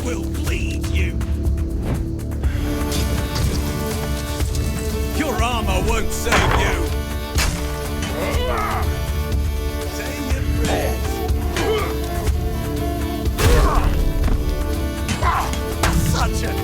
will bleed you! Your armor won't save you! Say your prayers. Such a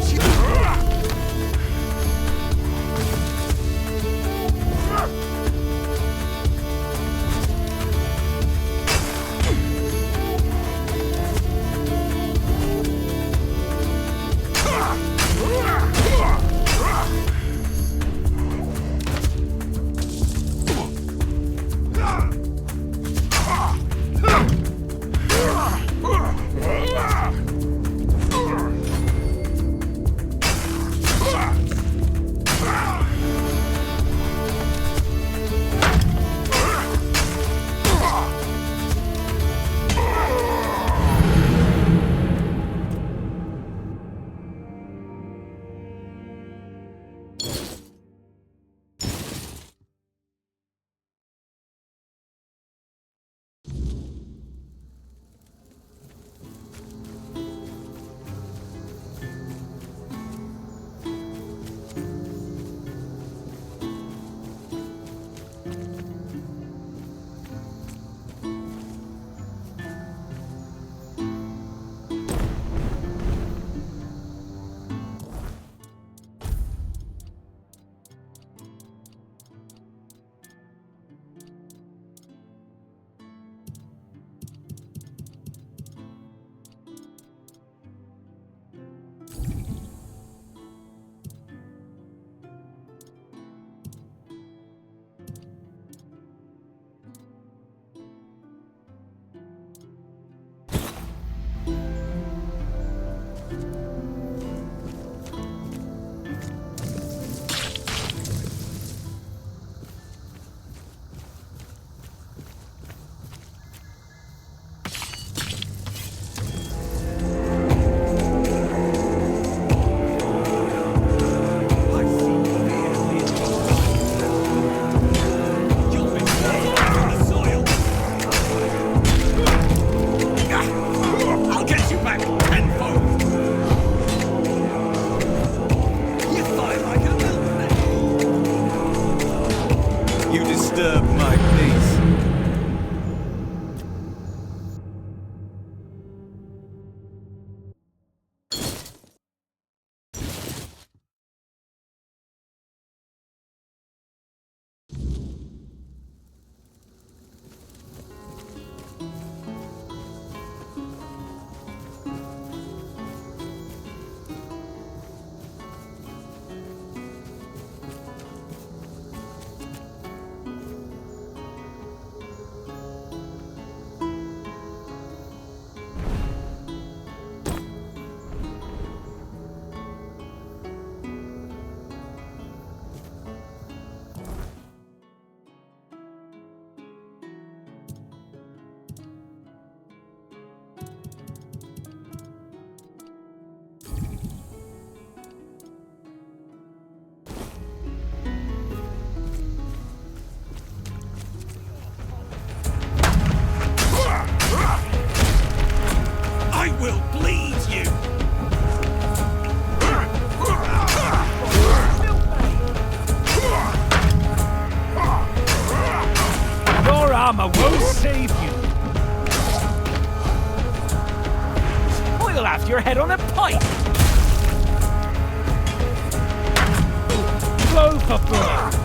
armor won't save you. We'll have your head on a pike. Blow for blow.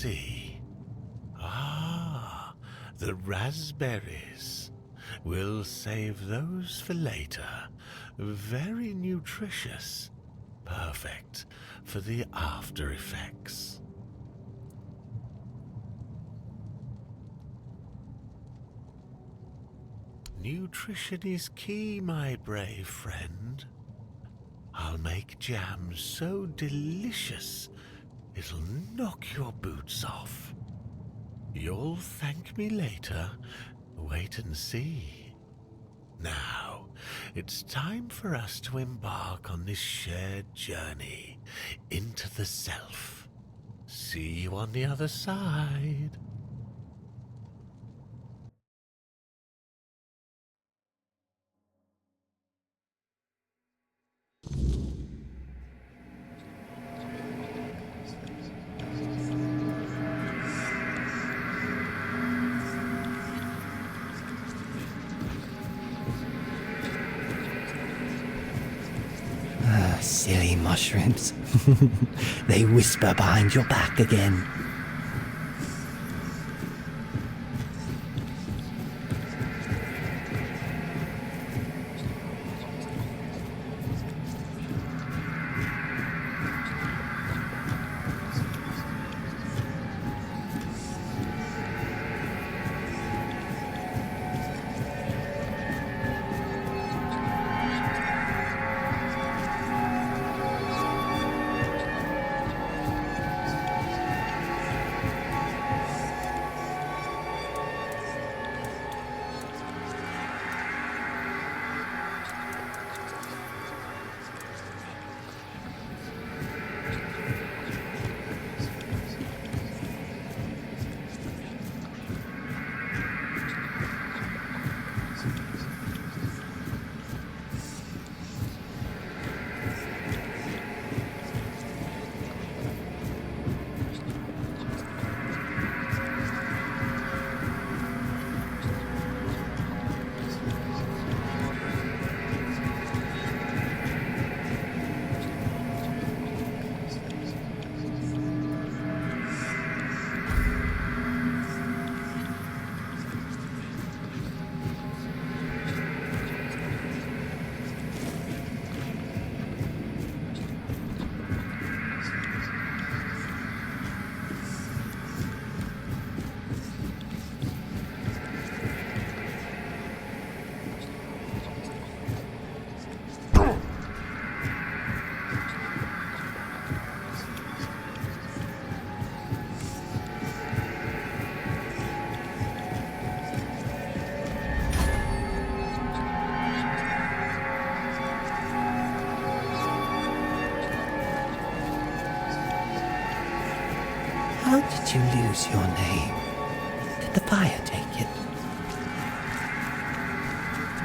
see. Ah, the raspberries. We'll save those for later. Very nutritious. Perfect for the after effects. Nutrition is key, my brave friend. I'll make jam so delicious it'll knock your boots off. You'll thank me later. Wait and see. Now, it's time for us to embark on this shared journey into the self. See you on the other side. Silly mushrooms. They whisper behind your back again. How did you lose your name? Did the fire take it?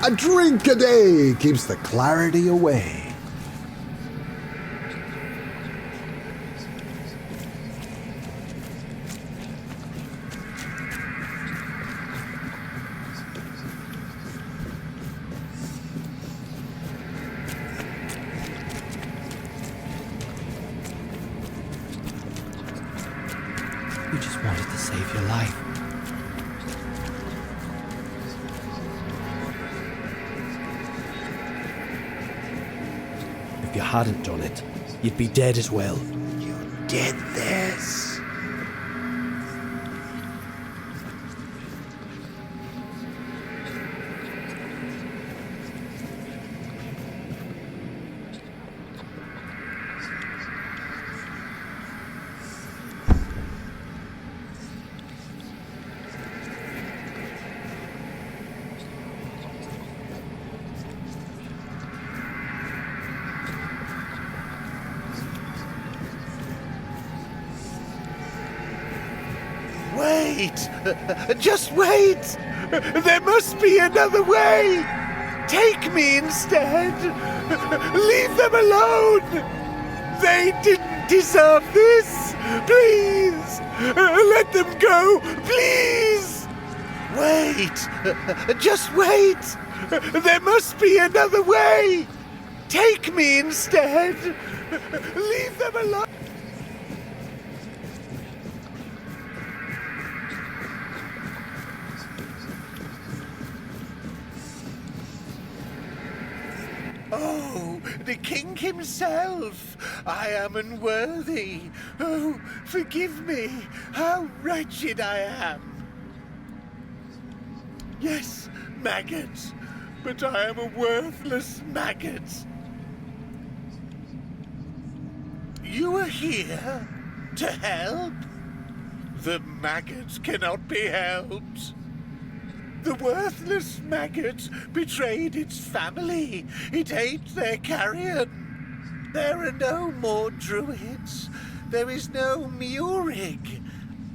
A drink a day keeps the clarity away. You just wanted to save your life. If you hadn't done it, you'd be dead as well. You did this. Wait! Just wait! There must be another way! Take me instead! Leave them alone! They didn't deserve this! Please! Let them go! Please! Wait! Just wait! There must be another way! Take me instead! Leave them alone! Oh, the king himself! I am unworthy. Oh, forgive me. How wretched I am. Yes, maggots, but I am a worthless maggot. You are here to help? The maggots cannot be helped. The worthless maggot betrayed its family. It ate their carrion. There are no more druids. There is no Murig.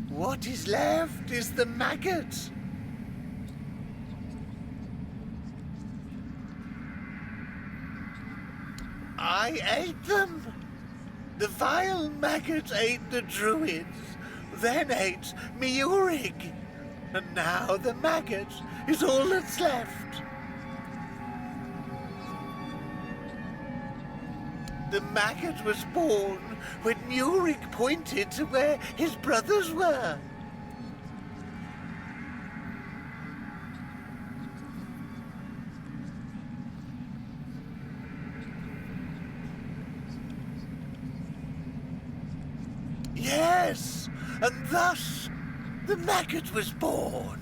What is left is the maggot. I ate them. The vile maggot ate the druids, then ate Murig. And now the maggot is all that's left. The maggot was born when Murig pointed to where his brothers were. Yes, and thus the maggot was born.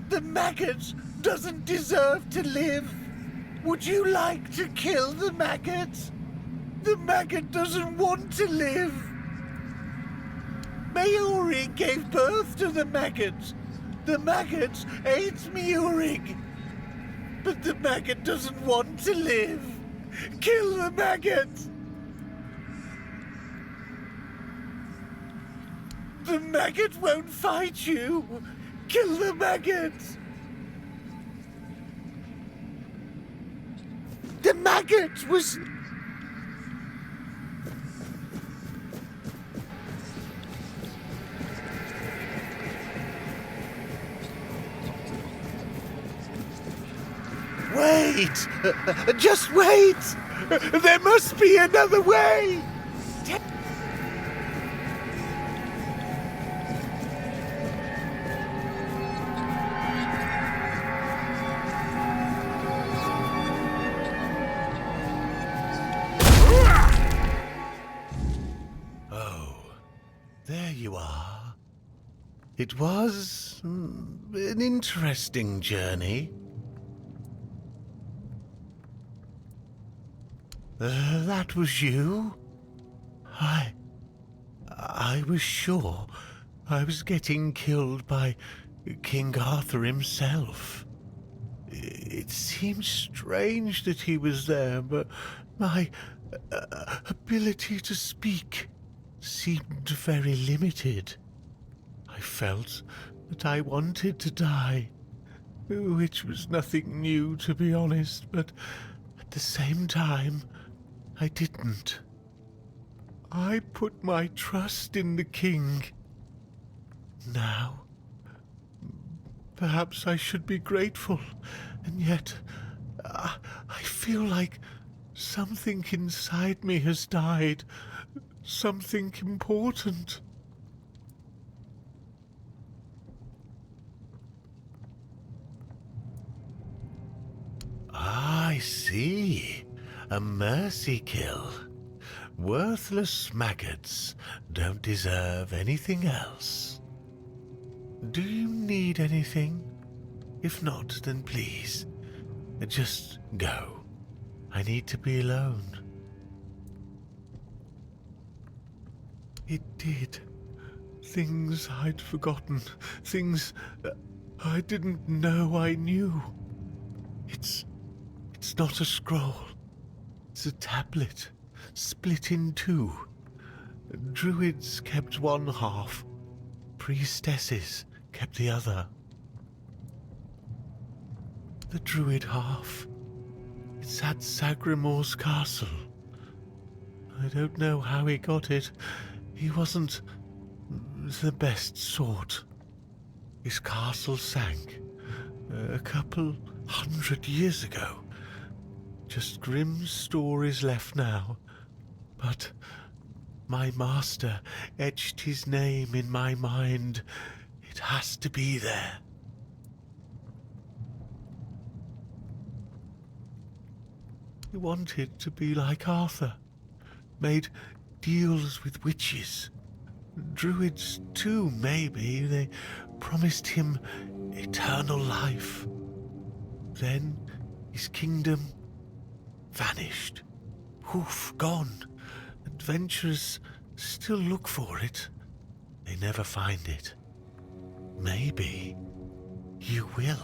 The maggot doesn't deserve to live. Would you like to kill the maggot? The maggot doesn't want to live. Murig gave birth to the maggot. The maggot ate Murig. But the maggot doesn't want to live. Kill the maggot! The maggot won't fight you! Kill the maggot! The maggot was... Wait! Just wait! There must be another way! There you are. It was an interesting journey. That was you? I was sure I was getting killed by King Arthur himself. It seemed strange that he was there, but my ability to speak seemed very limited. I felt that I wanted to die, which was nothing new, to be honest, but at the same time, I didn't. I put my trust in the king. Now, perhaps I should be grateful, and yet I feel like something inside me has died. Something important. I see. A mercy kill. Worthless maggots don't deserve anything else. Do you need anything? If not, then please, just go. I need to be alone. It did. Things I'd forgotten. Things I didn't know I knew. It's not a scroll. It's a tablet, split in two. Druids kept one half. Priestesses kept the other. The druid half. It's at Sagrimor's castle. I don't know how he got it. He wasn't the best sort. His castle sank a couple 100 years ago. Just grim stories left now. But my master etched his name in my mind. It has to be there. He wanted to be like Arthur, made deals with witches. Druids too, maybe. They promised him eternal life. Then his kingdom vanished. Poof, gone. Adventurers still look for it. They never find it. Maybe you will.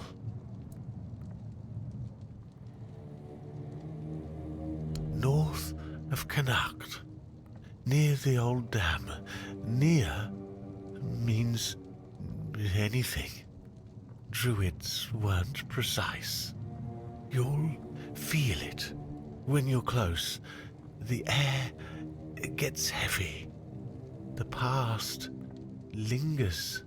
North of Connacht, near the old dam. Near means anything. Druids weren't precise. You'll feel it when you're close. The air gets heavy. The past lingers.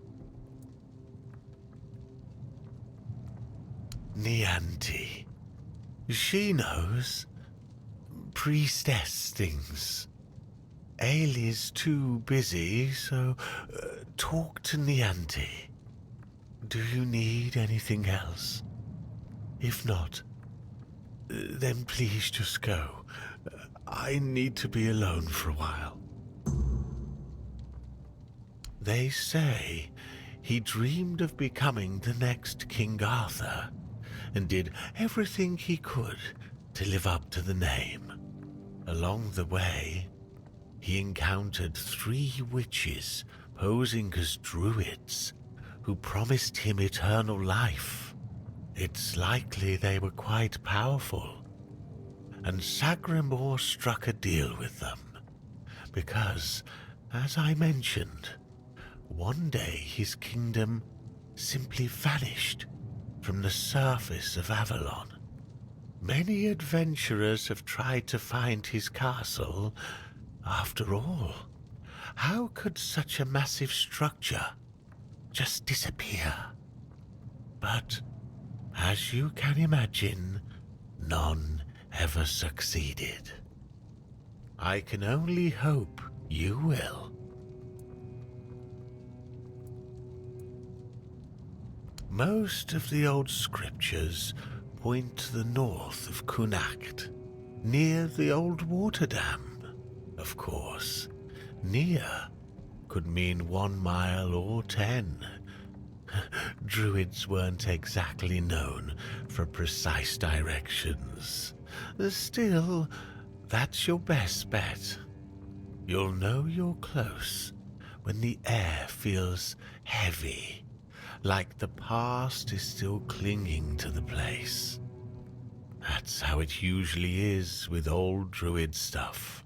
Nianti. She knows. Priestess things. Ailey's too busy, so talk to Nianti. Do you need anything else? If not, then please just go. I need to be alone for a while. They say he dreamed of becoming the next King Arthur and did everything he could to live up to the name. Along the way, he encountered 3 witches posing as druids who promised him eternal life. It's likely they were quite powerful, and Sagramore struck a deal with them because, as I mentioned, one day his kingdom simply vanished from the surface of Avalon. Many adventurers have tried to find his castle. After all, how could such a massive structure just disappear? But, as you can imagine, none ever succeeded. I can only hope you will. Most of the old scriptures point to the north of Connacht, near the old water dam. Of course, near could mean 1 mile or 10. Druids weren't exactly known for precise directions. Still, that's your best bet. You'll know you're close when the air feels heavy, like the past is still clinging to the place. That's how it usually is with old druid stuff.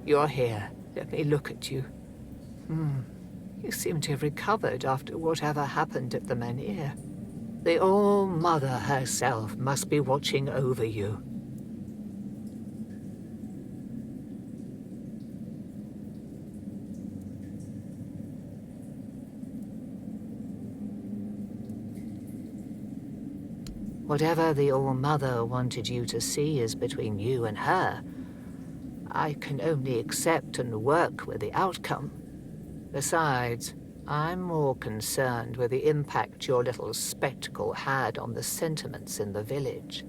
You're here. Let me look at you. You seem to have recovered after whatever happened at the Menhir. The All-Mother herself must be watching over you. Whatever the All-Mother wanted you to see is between you and her. I can only accept and work with the outcome. Besides, I'm more concerned with the impact your little spectacle had on the sentiments in the village.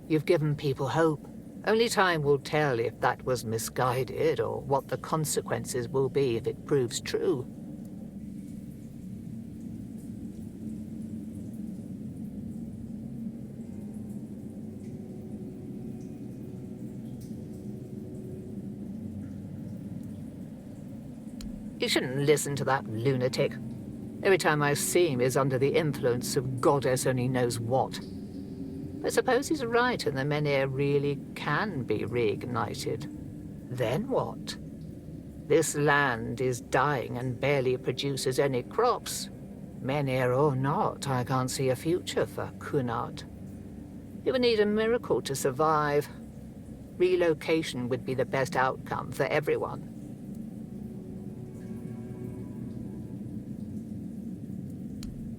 You've given people hope. Only time will tell if that was misguided or what the consequences will be if it proves true. You shouldn't listen to that lunatic. Every time I see him, he's under the influence of goddess only knows what. But suppose he's right and the Menhir really can be reignited. Then what? This land is dying and barely produces any crops. Menhir or not, I can't see a future for Kunart. It would need a miracle to survive. Relocation would be the best outcome for everyone.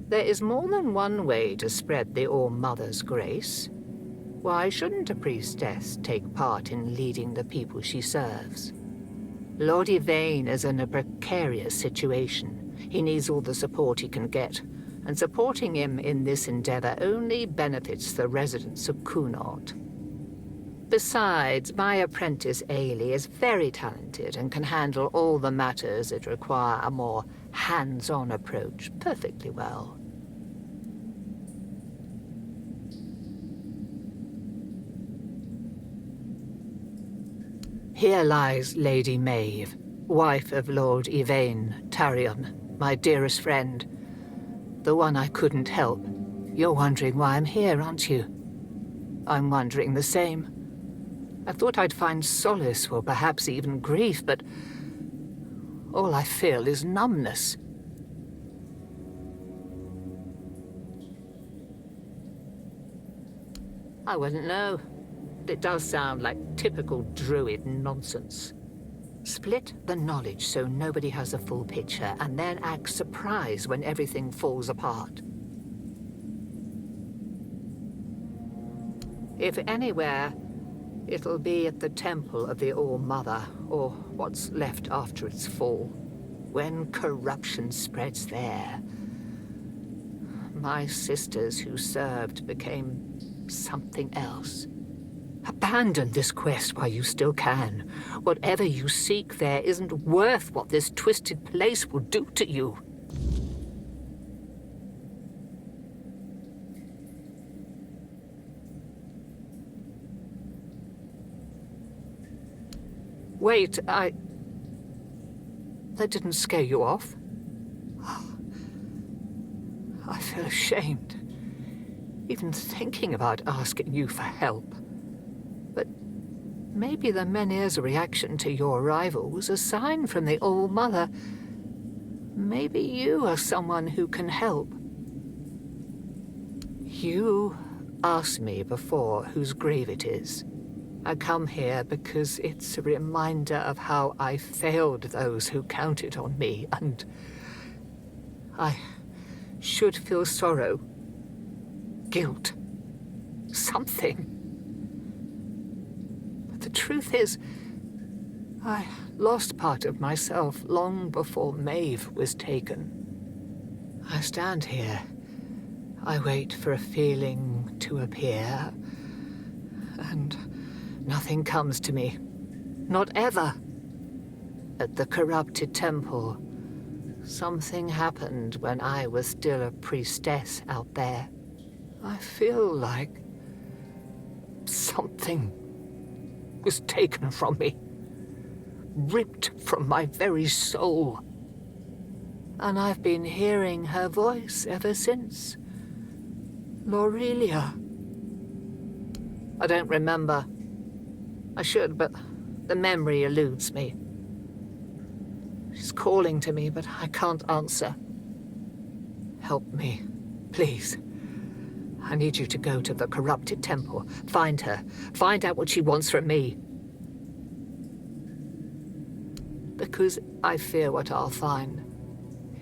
There is more than one way to spread the All-Mother's grace. Why shouldn't a priestess take part in leading the people she serves? Lord Yvain is in a precarious situation. He needs all the support he can get, and supporting him in this endeavor only benefits the residents of Kunart. Besides, my apprentice Ailey is very talented and can handle all the matters that require a more hands-on approach perfectly well. Here lies Lady Maeve, wife of Lord Yvain, Tarion, my dearest friend. The one I couldn't help. You're wondering why I'm here, aren't you? I'm wondering the same. I thought I'd find solace or perhaps even grief, but all I feel is numbness. I wouldn't know. It does sound like typical druid nonsense. Split the knowledge so nobody has a full picture, and then act surprised when everything falls apart. If anywhere, it'll be at the temple of the All-Mother, or what's left after its fall. When corruption spreads there. My sisters who served became something else. Abandon this quest while you still can. Whatever you seek there isn't worth what this twisted place will do to you. Wait, that didn't scare you off? I feel ashamed, even thinking about asking you for help. But maybe the Menhir's reaction to your arrival was a sign from the All-Mother. Maybe you are someone who can help. You asked me before whose grave it is. I come here because it's a reminder of how I failed those who counted on me, and I should feel sorrow, guilt, something. But the truth is, I lost part of myself long before Maeve was taken. I stand here. I wait for a feeling to appear, and nothing comes to me. Not ever. At the corrupted temple, something happened when I was still a priestess out there. I feel like something was taken from me, ripped from my very soul. And I've been hearing her voice ever since. Lorelia. I don't remember. I should, but The memory eludes me. She's calling to me, but I can't answer. Help me, please. I need you to go to the corrupted temple. Find her. Find out what she wants from me. Because I fear what I'll find.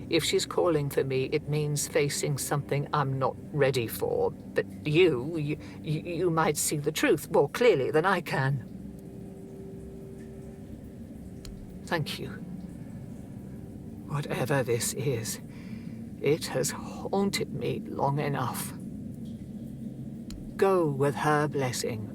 If she's calling for me, it means facing something I'm not ready for. But you might see the truth more clearly than I can. Thank you. Whatever this is, it has haunted me long enough. Go with her blessing.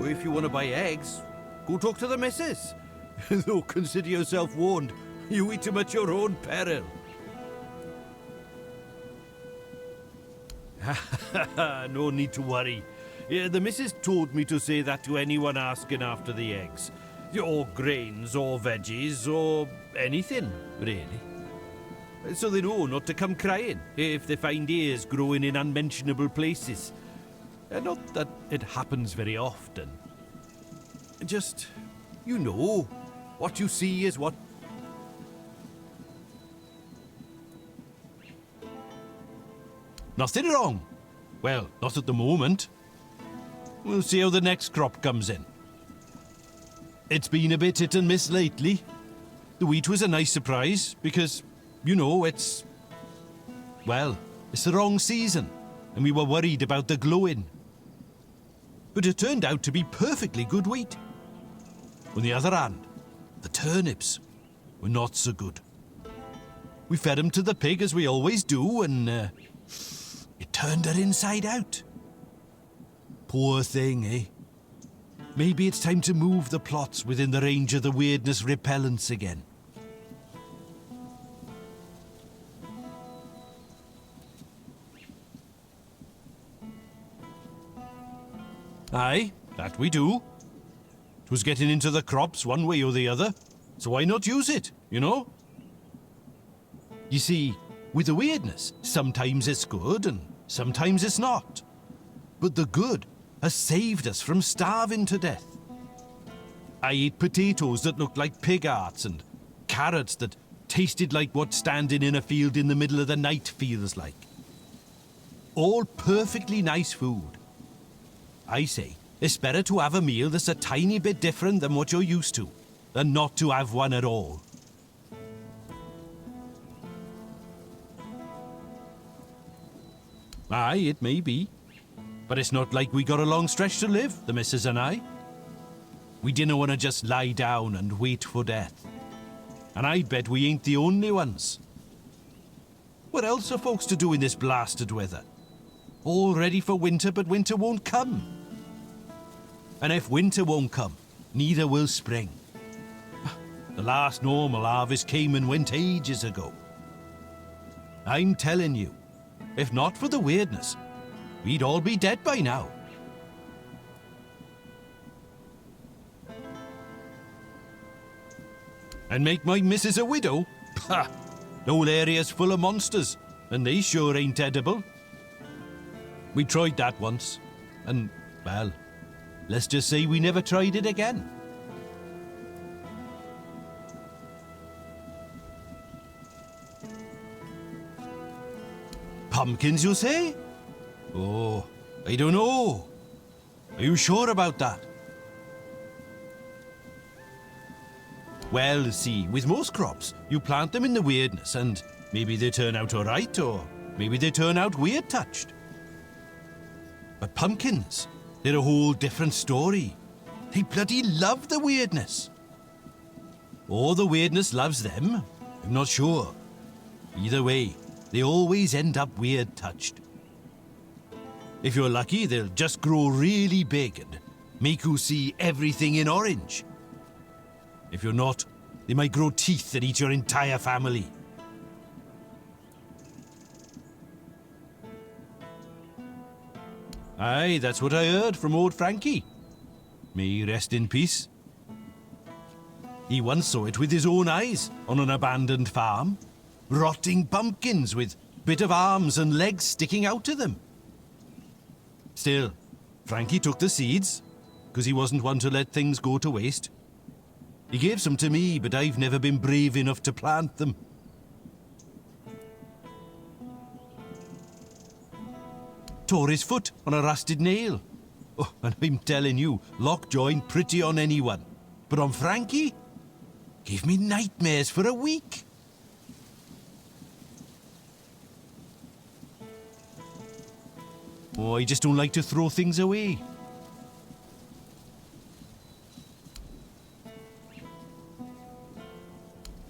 If you want to buy eggs, go talk to the missus. Though consider yourself warned. You eat them at your own peril. No need to worry. Yeah, the missus told me to say that to anyone asking after the eggs. Or grains, or veggies, or anything, really. So they know not to come crying if they find ears growing in unmentionable places. Not that it happens very often. Just, you know, what you see is what... Nothing wrong. Well, not at the moment. We'll see how the next crop comes in. It's been a bit hit and miss lately. The wheat was a nice surprise because, you know, it's... Well, it's the wrong season, and we were worried about the glowing. But it turned out to be perfectly good wheat. On the other hand, the turnips were not so good. We fed them to the pig as we always do, and it turned her inside out. Poor thing, eh? Maybe it's time to move the plots within the range of the weirdness repellents again. Aye, that we do. It was getting into the crops one way or the other, so why not use it, you know? You see, with the weirdness, sometimes it's good and sometimes it's not. But the good has saved us from starving to death. I ate potatoes that looked like pig hearts and carrots that tasted like what standing in a field in the middle of the night feels like. All perfectly nice food. I say, it's better to have a meal that's a tiny bit different than what you're used to, than not to have one at all. Aye, it may be. But it's not like we got a long stretch to live, the missus and I. We didn't want to just lie down and wait for death. And I bet we ain't the only ones. What else are folks to do in this blasted weather? All ready for winter, but winter won't come. And if winter won't come, neither will spring. The last normal harvest came and went ages ago. I'm telling you, if not for the weirdness, we'd all be dead by now. And make my missus a widow? Ha! The whole area's full of monsters, and they sure ain't edible. We tried that once, and, well, let's just say we never tried it again. Pumpkins, you say? Oh, I don't know. Are you sure about that? Well, see, with most crops, you plant them in the weirdness, and maybe they turn out alright, or maybe they turn out weird-touched. But pumpkins, they're a whole different story. They bloody love the weirdness. Or the weirdness loves them, I'm not sure. Either way, they always end up weird-touched. If you're lucky, they'll just grow really big and make you see everything in orange. If you're not, they might grow teeth that eat your entire family. Aye, that's what I heard from old Frankie. May he rest in peace. He once saw it with his own eyes on an abandoned farm. Rotting pumpkins with bit of arms and legs sticking out of them. Still, Frankie took the seeds, because he wasn't one to let things go to waste. He gave some to me, but I've never been brave enough to plant them. Tore his foot on a rusted nail. Oh, and I'm telling you, lockjaw ain't pretty on anyone. But on Frankie, gave me nightmares for a week. Oh, I just don't like to throw things away.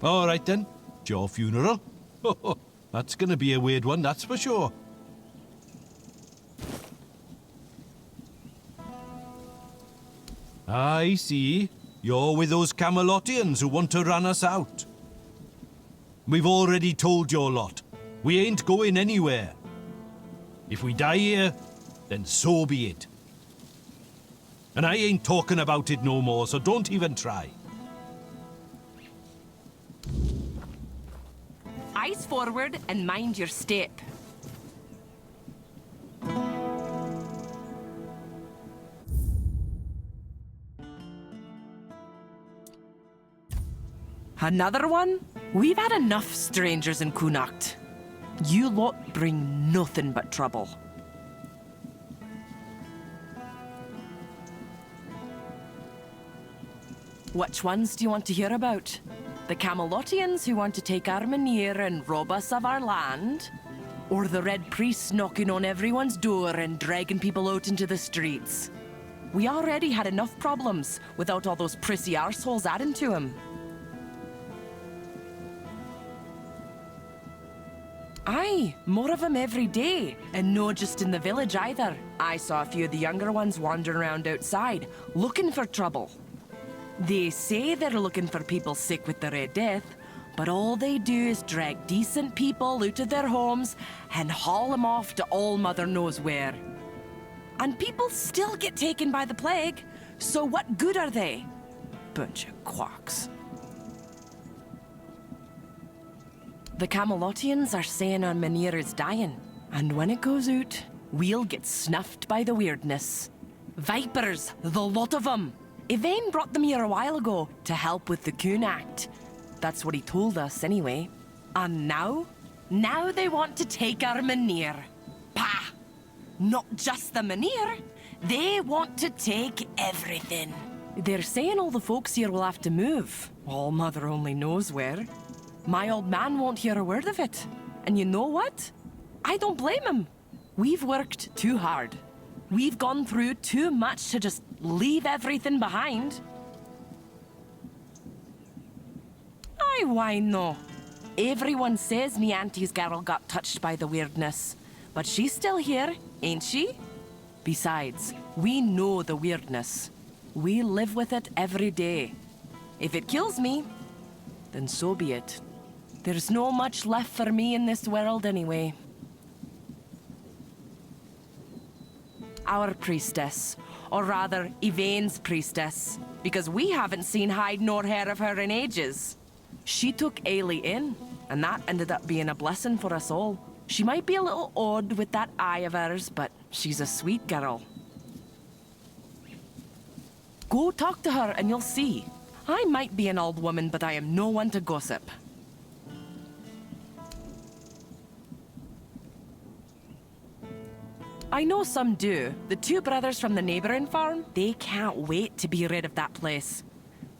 All right then, your funeral. That's gonna be a weird one, that's for sure. I see. You're with those Camelotians who want to run us out. We've already told your lot. We ain't going anywhere. If we die here, then so be it. And I ain't talking about it no more, so don't even try. Eyes forward and mind your step. Another one? We've had enough strangers in Kunacht. You lot bring nothing but trouble. Which ones do you want to hear about? The Camelotians who want to take Armenir and rob us of our land? Or the Red Priests knocking on everyone's door and dragging people out into the streets? We already had enough problems without all those prissy arseholes adding to them. Aye, more of them every day, and no just in the village either. I saw a few of the younger ones wandering around outside, looking for trouble. They say they're looking for people sick with the Red Death, but all they do is drag decent people out of their homes and haul them off to all mother knows where. And people still get taken by the plague, so what good are they? Bunch of quacks. The Camelotians are saying Armenir is dying, and when it goes out, we'll get snuffed by the weirdness. Vipers, the lot of them. Yvain brought them here a while ago to help with the Kunacht. That's what he told us, anyway. And now? Now they want to take Armenir. Pah! Not just the Menir. They want to take everything. They're saying all the folks here will have to move. All mother only knows where. My old man won't hear a word of it. And you know what? I don't blame him. We've worked too hard. We've gone through too much to just leave everything behind. Aye, why no? Everyone says me auntie's girl got touched by the weirdness. But she's still here, ain't she? Besides, we know the weirdness. We live with it every day. If it kills me, then so be it. There's no much left for me in this world anyway. Our priestess, or rather, Yvain's priestess, because we haven't seen hide nor hair of her in ages. She took Ailey in, and that ended up being a blessing for us all. She might be a little odd with that eye of hers, but she's a sweet girl. Go talk to her and you'll see. I might be an old woman, but I am no one to gossip. I know some do. The two brothers from the neighboring farm, they can't wait to be rid of that place.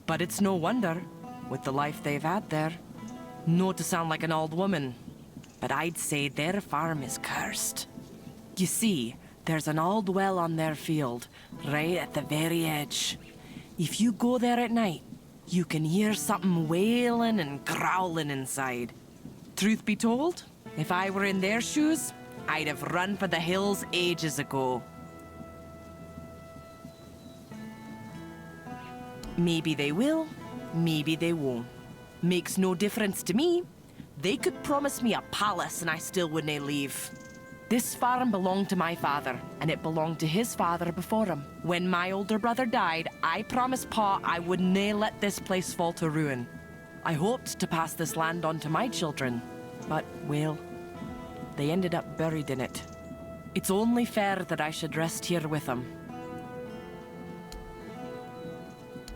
But it's no wonder, with the life they've had there. Not to sound like an old woman, but I'd say their farm is cursed. You see, there's an old well on their field, right at the very edge. If you go there at night, you can hear something wailing and growling inside. Truth be told, if I were in their shoes, I'd have run for the hills ages ago. Maybe they will, maybe they won't. Makes no difference to me. They could promise me a palace and I still wouldn't leave. This farm belonged to my father, and it belonged to his father before him. When my older brother died, I promised Pa I would nae let this place fall to ruin. I hoped to pass this land on to my children, but, well, they ended up buried in it. It's only fair that I should rest here with them.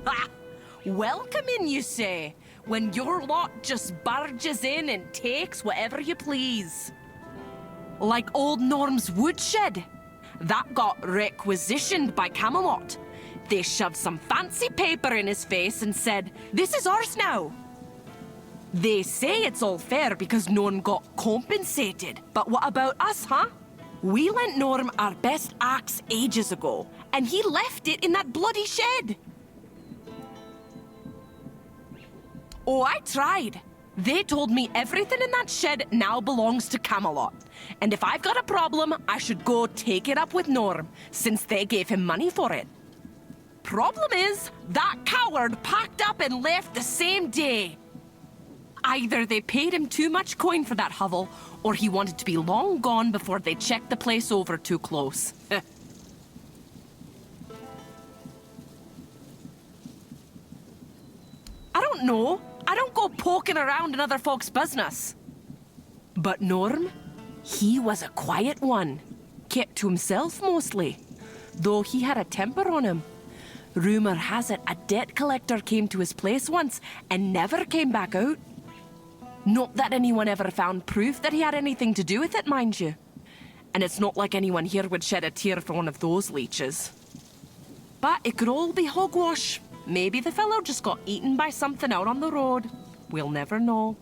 Ha! Welcome in, you say, when your lot just barges in and takes whatever you please. Like old Norm's woodshed. That got requisitioned by Camelot. They shoved some fancy paper in his face and said, "This is ours now." They say it's all fair because Norm got compensated. But what about us, huh? We lent Norm our best axe ages ago, and he left it in that bloody shed. Oh, I tried. They told me everything in that shed now belongs to Camelot. And if I've got a problem, I should go take it up with Norm, since they gave him money for it. Problem is, that coward packed up and left the same day. Either they paid him too much coin for that hovel, or he wanted to be long gone before they checked the place over too close. I don't know. I don't go poking around in other folks' business. But Norm, he was a quiet one. Kept to himself mostly, though he had a temper on him. Rumor has it a debt collector came to his place once and never came back out. Not that anyone ever found proof that he had anything to do with it, mind you. And it's not like anyone here would shed a tear for one of those leeches. But it could all be hogwash. Maybe the fellow just got eaten by something out on the road. We'll never know.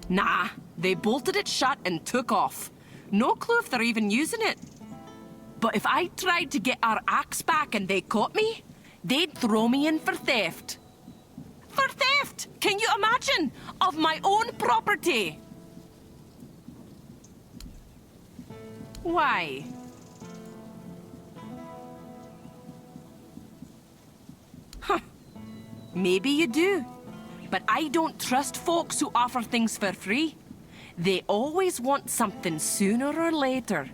Nah, they bolted it shut and took off. No clue if they're even using it. But if I tried to get our axe back and they caught me, they'd throw me in for theft. For theft! Can you imagine? Of my own property! Why? Huh. Maybe you do. But I don't trust folks who offer things for free. They always want something sooner or later.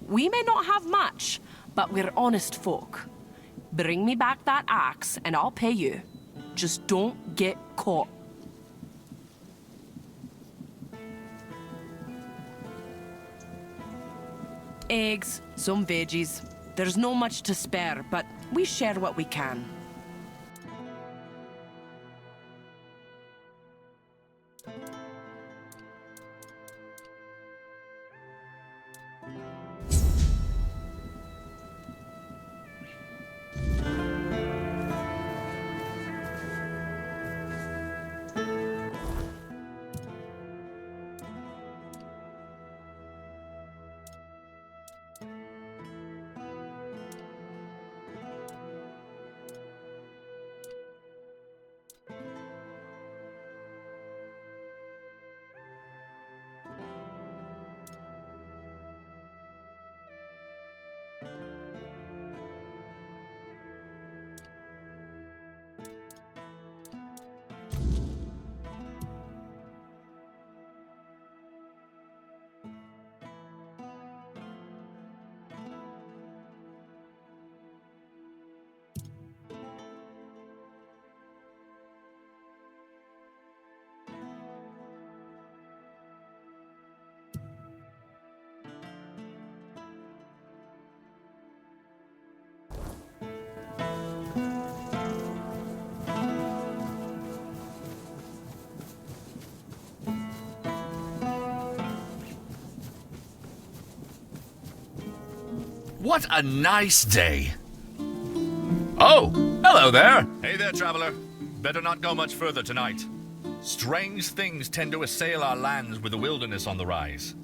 We may not have much, but we're honest folk. Bring me back that axe and I'll pay you. Just don't get caught. Eggs, some veggies. There's no much to spare, but we share what we can. What a nice day. Oh, hello there. Hey there, traveler. Better not go much further tonight. Strange things tend to assail our lands with the wilderness on the rise.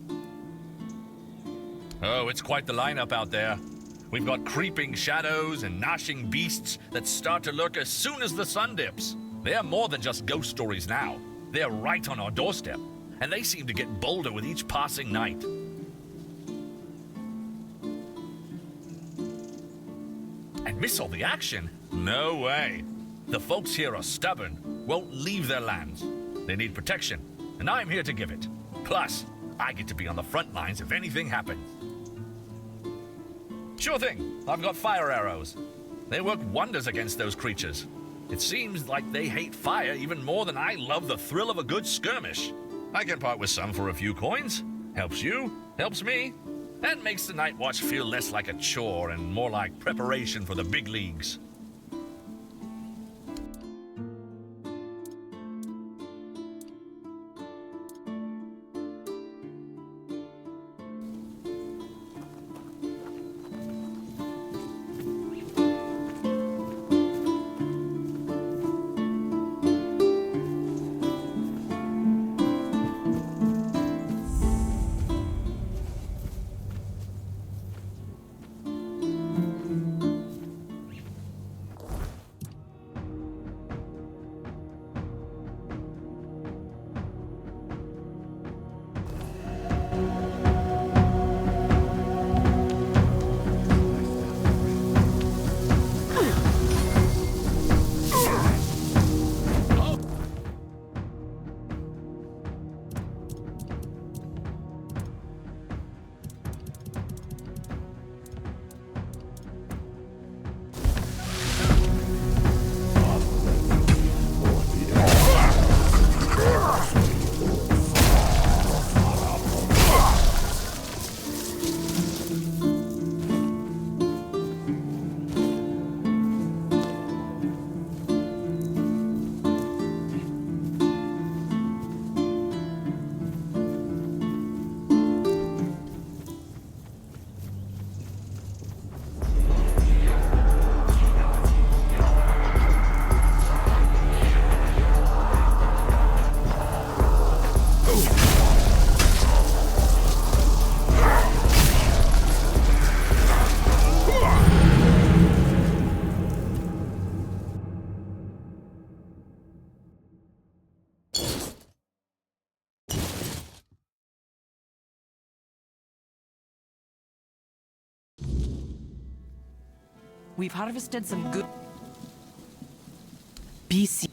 Oh, it's quite the lineup out there. We've got creeping shadows and gnashing beasts that start to lurk as soon as the sun dips. They're more than just ghost stories now. They're right on our doorstep, and they seem to get bolder with each passing night. And miss all the action? No way. The folks here are stubborn, won't leave their lands. They need protection, and I'm here to give it. Plus, I get to be on the front lines if anything happens. Sure thing, I've got fire arrows. They work wonders against those creatures. It seems like they hate fire even more than I love the thrill of a good skirmish. I can part with some for a few coins. Helps you, helps me. That makes the night watch feel less like a chore and more like preparation for the big leagues. We've harvested some good BC.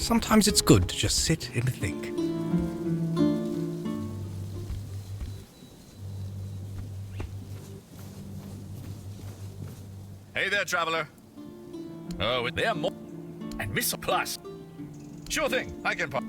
Sometimes it's good to just sit and think. Hey there, traveler. Oh, they're more... And Miss Plus. Sure thing, I can part...